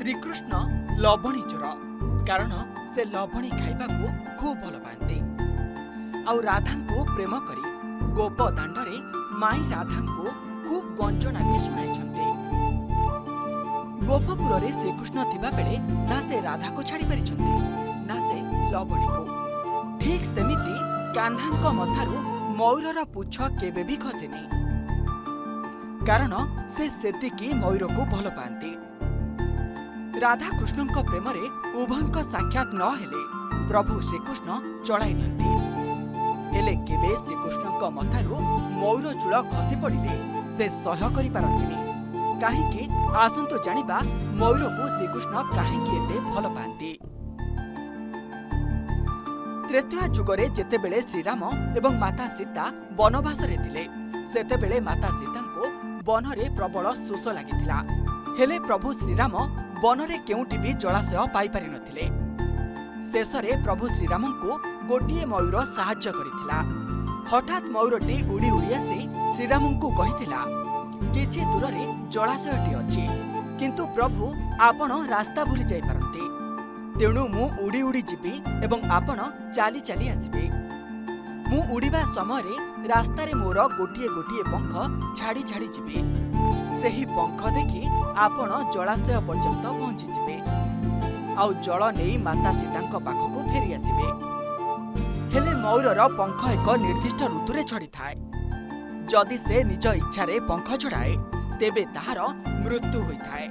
श्रीकृष्ण लवणी चोर कारण से लवणी खाइबा को खूब भल पाती। आउ राधा को प्रेम करी गोप दांडरे माई राधा को खूब गंजना भी शुणाई। गोपपुर रे श्रीकृष्ण थिबा बेले ना से राधा को छाड़ी पारिछंती ना से लवणी को। ठीक सेमिति कान्हांक मथारू मयूरर पुछ केबे भी खसेनी कारण से सेतिकी मयूर को भल पाती। राधा कृष्ण प्रेम रे उभयंक साक्षात न हेले प्रभु श्रीकृष्ण चढ़ाई नियंती। हेले केबे श्रीकृष्ण मथारू मयूर चूल खसी पड़िले से सह्य करि पारंतिनी। काहेकि आसंतु जानिबा मयूर को श्रीकृष्ण काहेकि एते भल पाती। त्रेतया जुगरे जेतेबेले श्रीराम एवं माता सीता वनवास रे थिले सेतेबेले माता सीता को वन रे प्रबल शोष लागिथिला। हेले प्रभु श्रीराम वन रे केउटी भी जलाशय पाई पारि नथिले। शेषरे प्रभु श्रीराम को गोटिए मयूर साहाय्य करिथिला। हठात मयूरटी उड़ी उड़ी आसी श्रीराम को कहिथिला किछि दूर रे जलाशयटी अछि किंतु प्रभु आपण रास्ता भूली जाई पारंती। तेणु मु उड़ी उड़ी जिबी एवं आपण चाली चाली आसीबे। मु उड़ीबा समय रे रास्ता रे मोर गोटिए गोटिए पंख छाड़ी छाड़ी जिबे। सेही पंख देखि आपण जलाशय पर्यंत पहुंची जिबे आउ जल नेई माता सीतांक पाखको फेरी आसीबे। हेले मयूरर पंख एक निर्दिष्ट ऋतुरे छड़ी थाए। जदि से निज इच्छा रे पंख छड़ाए तेबे ताहार मृत्यु होइथाए।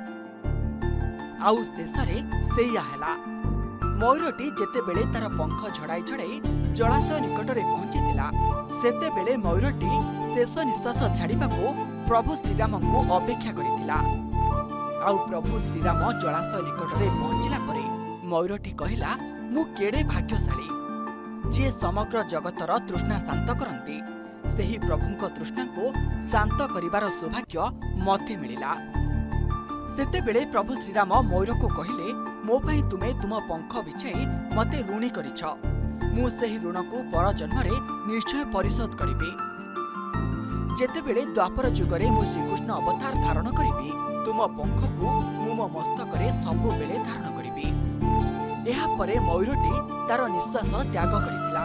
आउ शेषरे सेया हेला। मयूरटी जेतेबेले तार पंख झड़ाई झड़ाई जलाशय निकटरे पहुंचीथिला सेतेबेले मयूरटी शेष निश्वास छाड़िबाको प्रभु श्रीराम को अपेक्षा करिथिला। आउ प्रभु श्रीराम जलाशय निकटरे पहुंचला परे मयूरटी कहिला मु केड़े भाग्यशाली जे समग्र जगतर तृष्णा शांत करंती। सेही प्रभुंक तृष्णा को शांत करिवार सौभाग्य मते मिलिला। सेतेबेले प्रभु श्रीराम मयूर को कहिले मो पई तुमे तुम पंख बिछाई मते ऋणी करिछ। मु सेही ऋण को पर जन्म रे निश्चय परिशोध करिबी। जेतेबेले द्वापर जुगरे मु श्रीकृष्ण अवतार धारण करिबी तुम पंख को मु मो मस्तक रे सबु बेले धारण करिबी। एहा परे मयूरटी तार निश्वास त्याग करिथिला।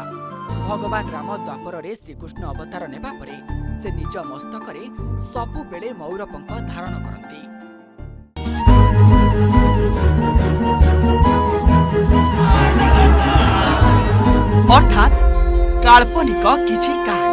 भगवान राम द्वापर रे श्रीकृष्ण अवतार नेबा परे से निज मस्तक रे सबु बेले मयूर पंख धारण करंती। अर्थात काल्पनिक किछि कहानी।